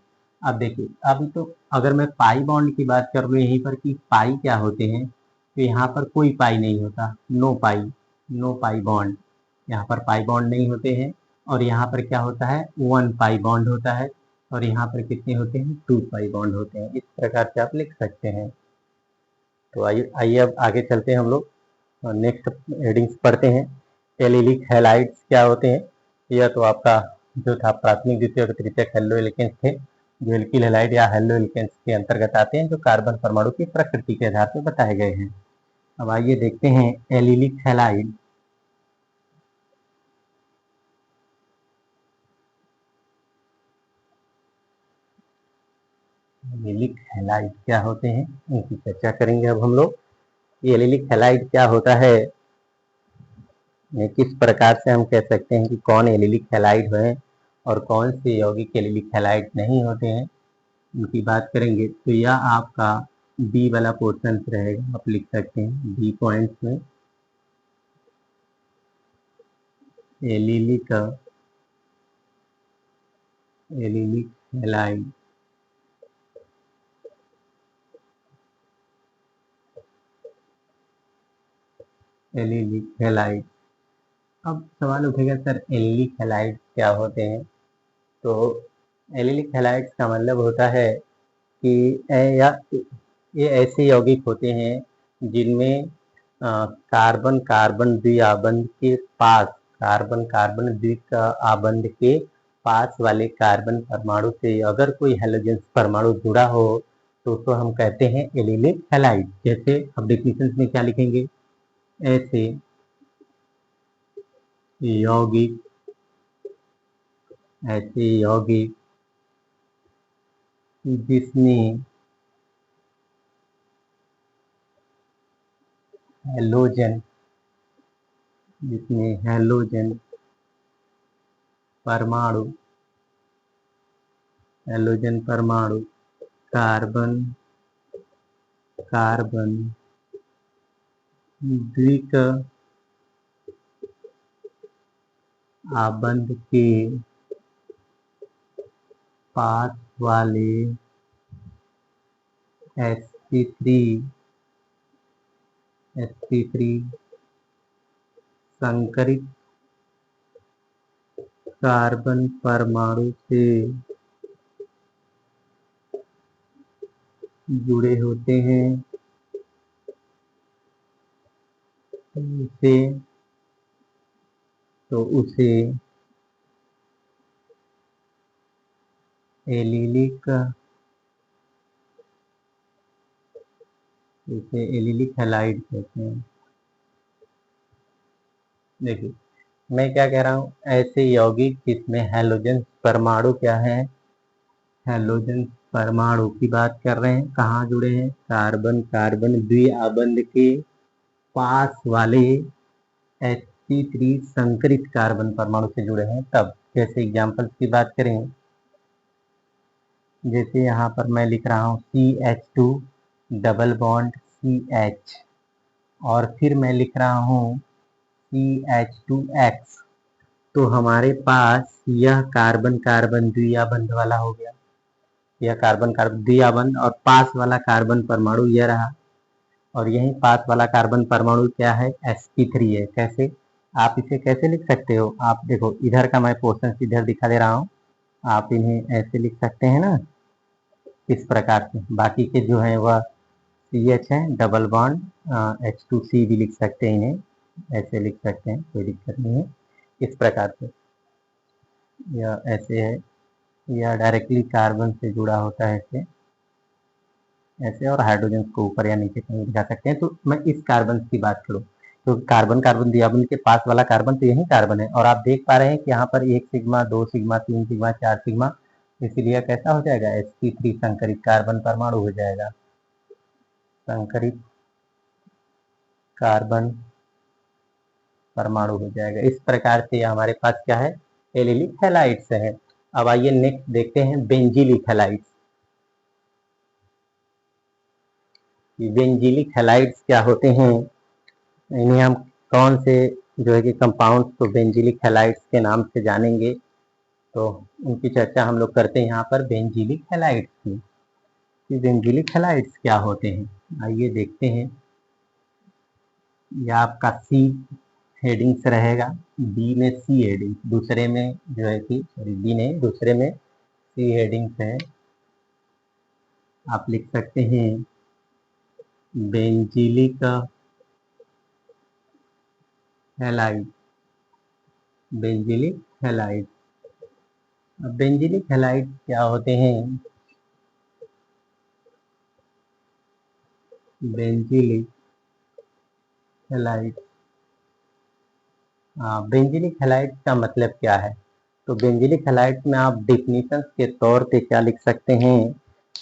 अब देखिए अभी तो अगर मैं पाई बॉन्ड की बात कर लूँ यहीं पर कि पाई क्या होते हैं, तो यहाँ पर कोई पाई नहीं होता, नो पाई बॉन्ड, यहाँ पर पाई बॉन्ड नहीं होते हैं। और यहाँ पर क्या होता है? 1 पाई बॉन्ड होता है, और यहाँ पर कितने होते हैं? 2 पाई बॉन्ड होते हैं। इस प्रकार से आप लिख सकते हैं। तो आइए आइए अब आगे चलते हैं हम लोग, नेक्स्ट हेडिंग्स पढ़ते हैं। एलिलिक हैलाइड्स क्या होते हैं? यह तो आपका जो था प्राथमिक, द्वितीयक और तृतीयक हेलो एल्केन्स थे, जो एल्किल हैलाइड या हेलो एल्केन्स के अंतर्गत आते हैं, जो कार्बन परमाणु की प्रकृति के आधार पर बताए गए हैं। अब आइए देखते हैं एलिलिक हैलाइड। एलिलिक हैलाइड क्या होते हैं, उनकी चर्चा करेंगे अब हम लोग। ये एलिलिक हैलाइड क्या होता है, किस प्रकार से हम कह सकते हैं कि कौन एलिलिक हैलाइड है और कौन से यौगिक एलिलिक हैलाइड नहीं होते हैं, उनकी बात करेंगे। तो यह आपका बी वाला पोर्शन रहेगा, आप लिख सकते हैं बी पॉइंट्स में। Allylic halide, allylic halide. अब सवाल उठेगा सर एलिलिक हैलाइड क्या होते हैं। तो एलिलिक हैलाइड्स का मतलब होता है कि ये ऐसे यौगिक होते हैं जिनमें कार्बन कार्बन द्विआबंध के पास, कार्बन कार्बन द्विआबंध के पास वाले कार्बन परमाणु से अगर कोई हैलोजन परमाणु जुड़ा हो तो उसको हम कहते हैं एलिलिक हैलाइड। जैसे अब डेफिनेशन में क्या लिखेंगे, ऐसे यौगिक जिसमें हैलोजन परमाणु कार्बन कार्बन द्विआबंध के पास वाले sp3 संकरित कार्बन परमाणु से जुड़े होते हैं, उसे एलिलिक हैलाइड कहते हैं। देखिए मैं क्या कह रहा हूँ, ऐसे यौगिक जिसमें हैलोजन परमाणु क्या है, हैलोजन परमाणु की बात कर रहे हैं, कहाँ जुड़े हैं, कार्बन कार्बन द्विआबंध के पास वाले sp3 संकरित कार्बन परमाणु से जुड़े हैं तब। जैसे एग्जांपल की बात करें, जैसे यहाँ पर मैं लिख रहा हूँ CH2 डबल बॉन्ड CH और फिर मैं लिख रहा हूँ CH2X, तो हमारे पास यह कार्बन कार्बन द्विआबंध वाला हो गया, यह कार्बन कार्बन द्विआबंध और पास वाला कार्बन परमाणु यह रहा, और यही पास वाला कार्बन परमाणु क्या है, sp3 है। कैसे आप इसे कैसे लिख सकते हो, आप देखो इधर का मैं पोर्शन इधर दिखा दे रहा हूँ, आप इन्हें ऐसे लिख सकते हैं ना, इस प्रकार से। बाकी के जो है वह CH है डबल बॉन्ड H2C भी लिख सकते हैं, इन्हें ऐसे लिख सकते हैं, कोई दिक्कत नहीं है। इस प्रकार से यह ऐसे है, यह डायरेक्टली कार्बन से जुड़ा होता है ऐसे ऐसे, और हाइड्रोजन को ऊपर या नीचे कहीं दिखा सकते हैं। तो मैं इस कार्बन की बात करूँ तो कार्बन कार्बन द्विआबंध के पास वाला कार्बन तो यही कार्बन है, और आप देख पा रहे हैं कि यहाँ पर 1 सिग्मा 2 सिग्मा 3 सिग्मा 4 सिग्मा, इसीलिए कैसा हो जाएगा, sp3 संकरित कार्बन परमाणु हो जाएगा, संकरित कार्बन परमाणु हो जाएगा। इस प्रकार से हमारे पास क्या है, एलिलिक हैलाइड्स है। अब आइए नेक्स्ट देखते हैं बेंजीलिक हैलाइड्स। बेंजीलिक हैलाइड्स क्या होते हैं, इन्हें हम कौन से जो है कि कंपाउंड तो बेंजीलिक हैलाइड्स के नाम से जानेंगे, तो उनकी चर्चा हम लोग करते हैं यहाँ पर बेंजीलिक हैलाइड्स की। बेंजीलिक हैलाइड्स क्या होते हैं, आइए देखते हैं। यह आपका सी हेडिंग्स रहेगा, बी में सी हेडिंग, दूसरे में जो है कि सॉरी बी नहीं, दूसरे में सी हेडिंग्स है। आप लिख सकते हैं बेंजीलिक हैलाइड, बेंजीलिक हैलाइड। अब बेंजीलिक हैलाइड क्या होते हैं, बेंजीलिक हैलाइड, बेंजीलिक हैलाइड का मतलब क्या है, तो बेंजीलिक हैलाइड में आप डेफिनेशन के तौर पे क्या लिख सकते हैं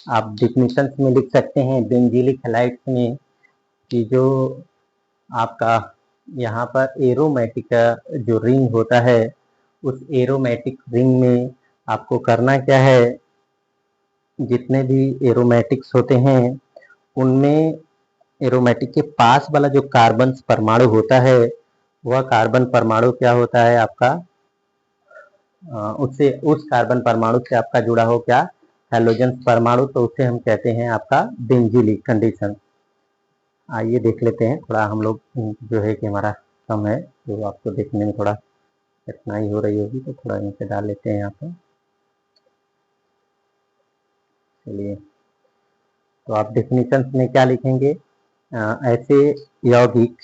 आप डिफिनेशन में लिख सकते हैं बेंजीलिक हैलाइड्स में कि जो आपका यहाँ पर एरोमेटिक जो रिंग होता है, उस एरोमेटिक रिंग में आपको करना क्या है, जितने भी एरोमेटिक्स होते हैं उनमें एरोमेटिक के पास वाला जो कार्बन परमाणु होता है, वह कार्बन परमाणु क्या होता है आपका, उससे उस कार्बन परमाणु से आपका जुड़ा हो क्या, हैलोजन परमाणु, तो उसे हम कहते हैं आपका बेंजीलिक कंडीशन। आइए देख लेते हैं, थोड़ा हम लोग जो है कि हमारा कम है तो आपको देखने में थोड़ा कठिनाई हो रही होगी, तो थोड़ा इनसे डाल लेते हैं यहाँ पे। चलिए, तो आप डेफिनेशन में क्या लिखेंगे, ऐसे यौगिक,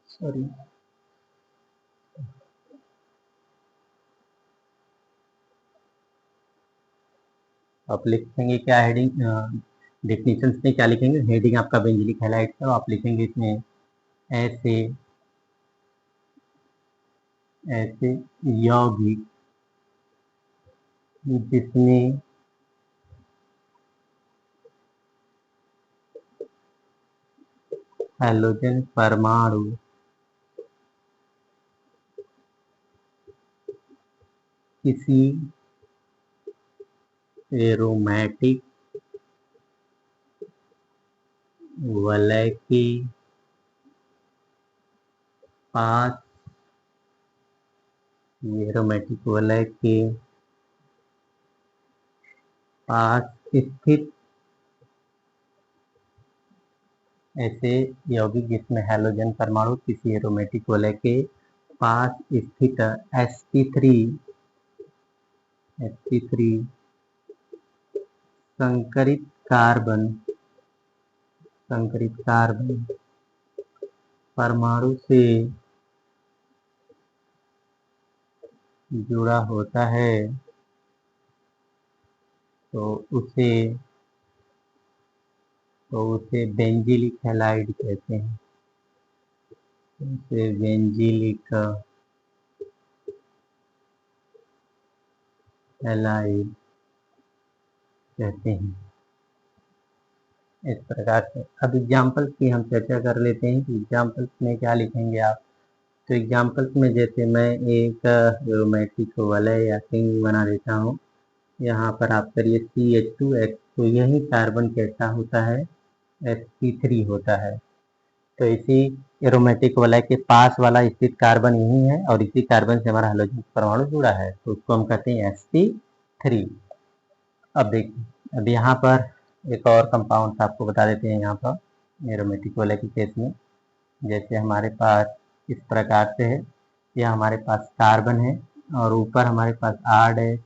सॉरी, आप लिखेंगे क्या हेडिंग, डेफिनेशन में क्या लिखेंगे, हेडिंग आपका बेंजीलिक हैलाइड्स है, आप लिखेंगे इसमें ऐसे ऐसे यौगिक जिसमें हैलोजन परमाणु किसी एरोमेटिक वलय के पास, एरोमेटिक वलय के पास स्थित ऐसे यौगिक जिसमें हैलोजन परमाणु किसी एरोमेटिक वलय के पास स्थित sp3 संकरित कार्बन परमाणु से जुड़ा होता है, तो उसे बेंजीलिक हैलाइड कहते हैं, उसे बेंजीलिक हैलाइड कहते हैं। इस प्रकार से अब एग्जाम्पल्स की हम चर्चा कर लेते हैं कि एग्जाम्पल्स में क्या लिखेंगे आप। तो एग्जाम्पल्स में जैसे मैं एक एरोमेटिक वलय या रिंग बना देता हूँ, यहाँ पर आप करिए CH2X, तो यही कार्बन कैसा होता है, sp3 होता है। तो इसी एरोमेटिक वलय के पास वाला स्थित कार्बन यही है और इसी कार्बन से हमारा हाइड्रोजन परमाणु जुड़ा है, तो उसको हम कहते हैं sp3। अब देखिए, अब यहाँ पर एक और कंपाउंड आपको बता देते हैं, यहाँ पर एरोमेटिक वलय के केस में जैसे हमारे पास इस प्रकार से है, यह हमारे पास कार्बन है और ऊपर हमारे पास R डैश,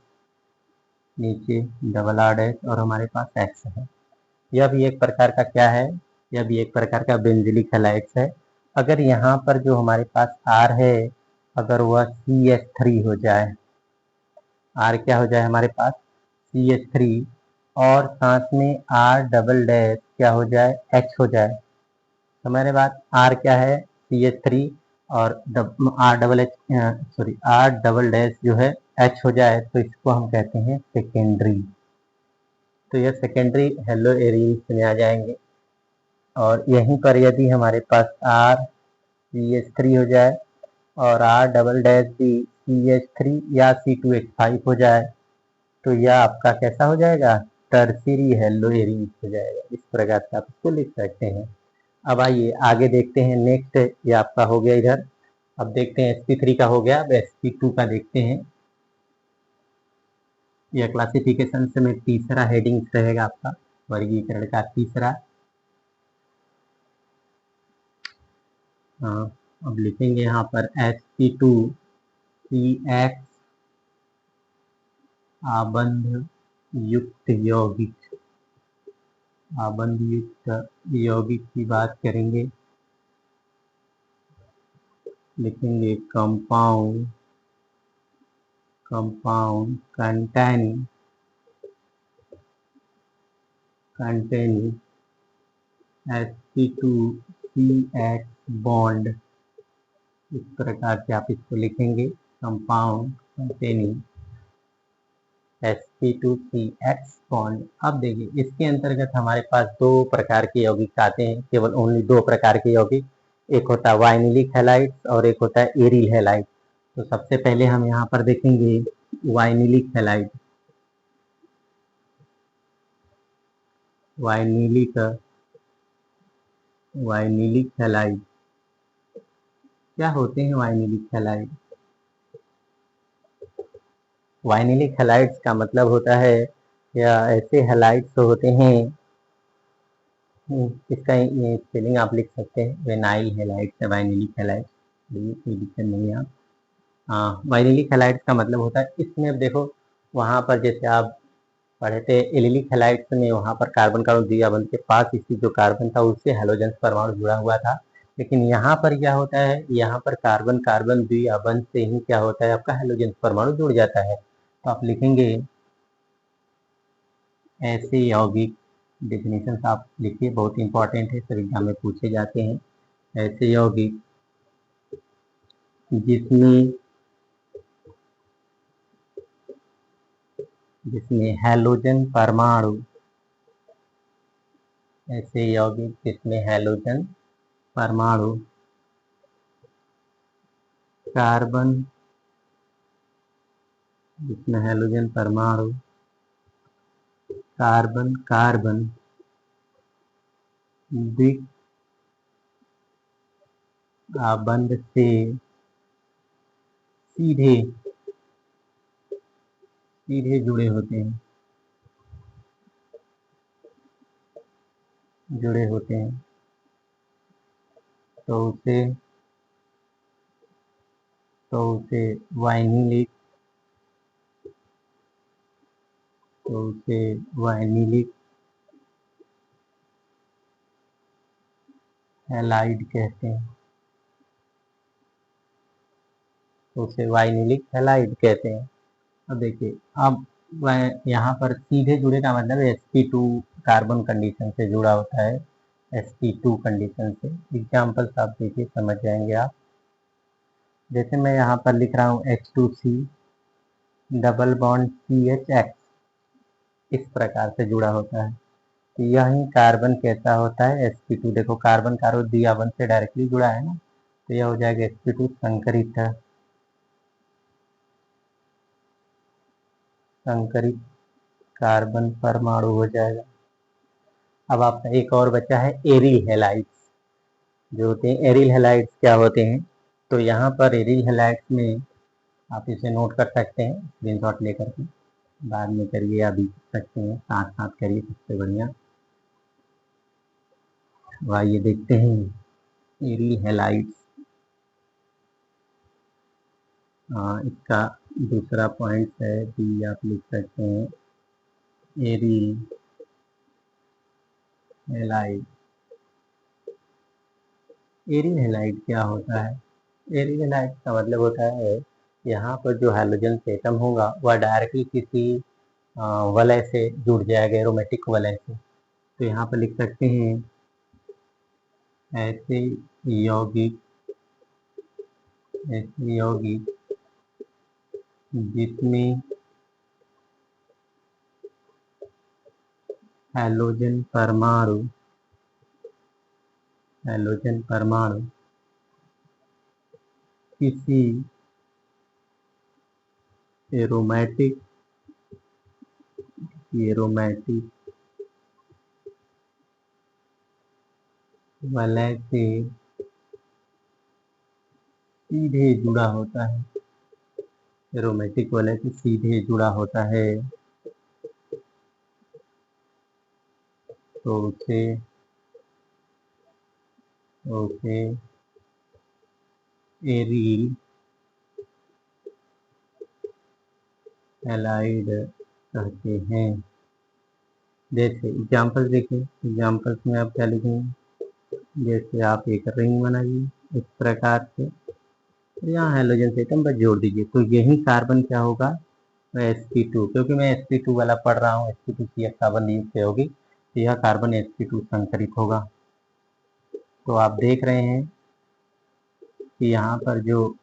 नीचे डबल R डैश और हमारे पास X है। यह भी एक प्रकार का क्या है, यह भी एक प्रकार का बेंजीलिक हैलाइड्स है। अगर यहाँ पर जो हमारे पास R है, अगर वह CH3 हो जाए, R क्या हो जाए हमारे पास CH3, और साथ में R डबल डैश क्या हो जाए, H हो जाए, तो मेरे बात R क्या है CH3 और R डबल डैश जो है H हो जाए, तो इसको हम कहते हैं सेकेंडरी। तो यह सेकेंडरी हेलो एरियल्स में आ जाएंगे। और यहीं पर यदि हमारे पास CH3 हो जाए और R डबल डैश भी CH3 या C2H5 हो जाए, तो यह आपका कैसा हो जाएगा, टर्शियरी हेलो एरियल्स हो जाएगा। इस प्रकार से आप इसको लिख सकते हैं। अब आइए आगे देखते हैं, नेक्स्ट ये आपका हो गया इधर। अब देखते हैं sp3 का हो गया, अब sp2 का देखते हैं। यह क्लासिफिकेशन से में तीसरा हेडिंग रहेगा आपका, वर्गीकरण का तीसरा। हाँ, अब लिखेंगे यहाँ पर sp2CX आबंध युक्त यौगिक की बात करेंगे, लिखेंगे कंपाउंड containing sp2CX बॉन्ड। इस प्रकार से आप इसको लिखेंगे, कंपाउंड containing sp2c बॉन्ड। अब देखिए इसके अंतर्गत हमारे पास दो प्रकार के यौगिक आते हैं, केवल ओनली दो प्रकार के यौगिक। एक होता है वाइनिलिक हैलाइड्स और एक होता है एरिल हैलाइड। तो सबसे पहले हम यहाँ पर देखेंगे वाइनिलिक हैलाइड। वाइनिलिक हैलाइड क्या होते हैं? वाइनिलिक हैलाइड, वाइनिलिक हैलाइड्स का मतलब होता है या ऐसे हैलाइड्स होते हैं, इसका स्पेलिंग आप लिख सकते हैं वेनाइल हैलाइड्स या वाइनिलिक हैलाइड्स, कोई दिक्कत नहीं है। आप हाँ, वाइनिलिक हैलाइड्स का मतलब होता है, इसमें अब देखो वहाँ पर जैसे आप पढ़े थे एलिलिक हैलाइड्स में, वहाँ पर कार्बन का द्विआबंध के पास स्थित जो कार्बन था उससे हैलोजन परमाणु जुड़ा हुआ था। लेकिन यहाँ पर क्या होता है, यहाँ पर कार्बन कार्बन द्विआबंध से ही क्या होता है, आपका हैलोजन परमाणु जुड़ जाता है। तो आप लिखेंगे ऐसे यौगिक, डेफिनेशन आप लिखिए, बहुत इंपॉर्टेंट है, सभी एग्जाम में पूछे जाते हैं। ऐसे यौगिक जिसमें हैलोजन परमाणु, ऐसे यौगिक जिसमें हैलोजन परमाणु कार्बन, जिसमें हैलोजन परमाणु कार्बन कार्बन द्विआबंध से सीधे जुड़े होते हैं, तो उसे वाइनिलिक, हैलाइड कहते हैं। अब देखिए, अब यहाँ पर सीधे जुड़े का मतलब sp2 कार्बन कंडीशन से जुड़ा होता है, sp2 कंडीशन से। एग्जाम्पल्स आप देखिए, समझ जाएंगे आप। जैसे मैं यहाँ पर लिख रहा हूँ H2C डबल बॉन्ड CHX, इस प्रकार से जुड़ा होता है। तो यही कार्बन कैसा होता है, sp2। देखो कार्बन कार्बन द्विआबंध से डायरेक्टली जुड़ा है ना, तो यह हो जाएगा sp2 संकरित कार्बन परमाणु हो जाएगा। अब आपका एक और बचा है एरिल हैलाइड्स, जो होते हैं एरिल हैलाइड्स क्या होते हैं। तो यहाँ पर एरिल हैलाइड्स में आप इसे नोट कर सकते हैं स्क्रीनशॉट लेकर के, बाद में करिए, अभी कर सकते हैं, साथ साथ करिए, सबसे बढ़िया। आइए देखते हैं एरिल हैलाइड्स। इसका दूसरा पॉइंट है कि आप लिख सकते हैं एरिल हैलाइड। एरिल हैलाइड क्या होता है? एरिल हैलाइड का मतलब होता है यहाँ पर जो हैलोजन एटम होगा वह डायरेक्टली किसी वलय से जुड़ जाएगा, एरोमेटिक वलय से। तो यहाँ पर लिख सकते हैं ऐसे यौगिक जिसमें हैलोजन परमाणु किसी एरोमेटिक वलय से सीधे जुड़ा होता है, एरोमेटिक वलय से सीधे जुड़ा होता है, तो उसे एरिल हैलाइड कहते हैं। जैसे एग्जाम्पल देखिए, एग्जाम्पल्स में आप क्या लिखेंगे, जैसे आप एक रिंग बनाइए इस प्रकार से, तो यहाँ हैलोजन से एटम बस जोड़ दीजिए, तो यही कार्बन क्या होगा, sp2, क्योंकि मैं sp2 वाला पढ़ रहा हूँ, sp2 कार्बन युक्त होगी, तो यह कार्बन sp2 संकरित होगा। तो आप देख रहे हैं कि यहाँ पर जो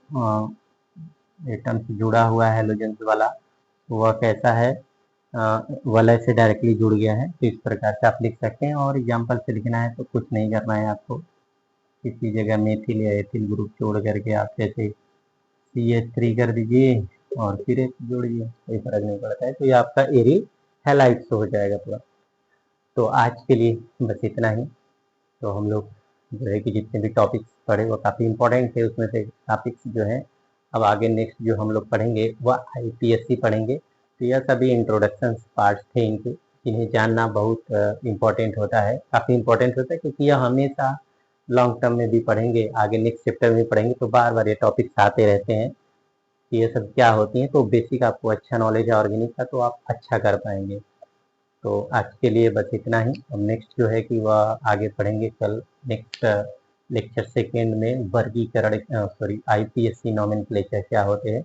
एटम से जुड़ा हुआ है हैलोजन वाला, वह कैसा है, वलय से डायरेक्टली जुड़ गया है, तो इस प्रकार से आप लिख सकते हैं। और एग्जाम्पल से लिखना है तो कुछ नहीं करना है आपको, किसी जगह मेथिल या एथिल ग्रुप जोड़ करके आप जैसे CH3 कर दीजिए और फिर एक जोड़िए, कोई फर्क नहीं पड़ता है, तो ये आपका एरिल हैलाइड्स हो जाएगा पूरा। तो आज के लिए बस इतना ही। तो हम लोग जो है कि जितने भी टॉपिक्स पढ़े वो काफ़ी इंपॉर्टेंट थे, उसमें से टॉपिक्स जो है अब आगे नेक्स्ट जो हम लोग पढ़ेंगे वह IPSC पढ़ेंगे। तो यह सभी इंट्रोडक्शन पार्ट्स थे इनके, जिन्हें जानना बहुत इम्पोर्टेंट होता है, काफ़ी इंपॉर्टेंट होता है, क्योंकि यह हमेशा लॉन्ग टर्म में भी पढ़ेंगे, आगे नेक्स्ट चैप्टर में पढ़ेंगे, तो बार बार ये टॉपिक्स आते रहते हैं कि ये सब क्या होती हैं। तो बेसिक आपको अच्छा नॉलेज है ऑर्गेनिक का, तो आप अच्छा कर पाएंगे। तो आज के लिए बस इतना ही। अब नेक्स्ट जो है कि वह आगे पढ़ेंगे कल, नेक्स्ट लेक्चर सेकेंड में वर्गीकरण, सॉरी IPSC नॉमेनक्लेचर क्या होते हैं।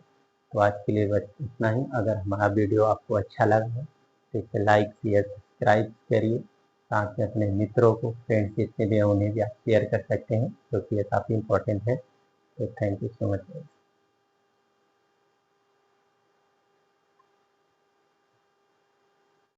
तो आज के लिए बस इतना ही। अगर हमारा वीडियो आपको अच्छा लगा है तो इसे लाइक शेयर सब्सक्राइब करिए, साथ में अपने मित्रों को, फ्रेंड्स जितने भी हैं उन्हें भी आप शेयर कर सकते हैं, क्योंकि ये काफ़ी इंपॉर्टेंट है। तो थैंक यू सो मच।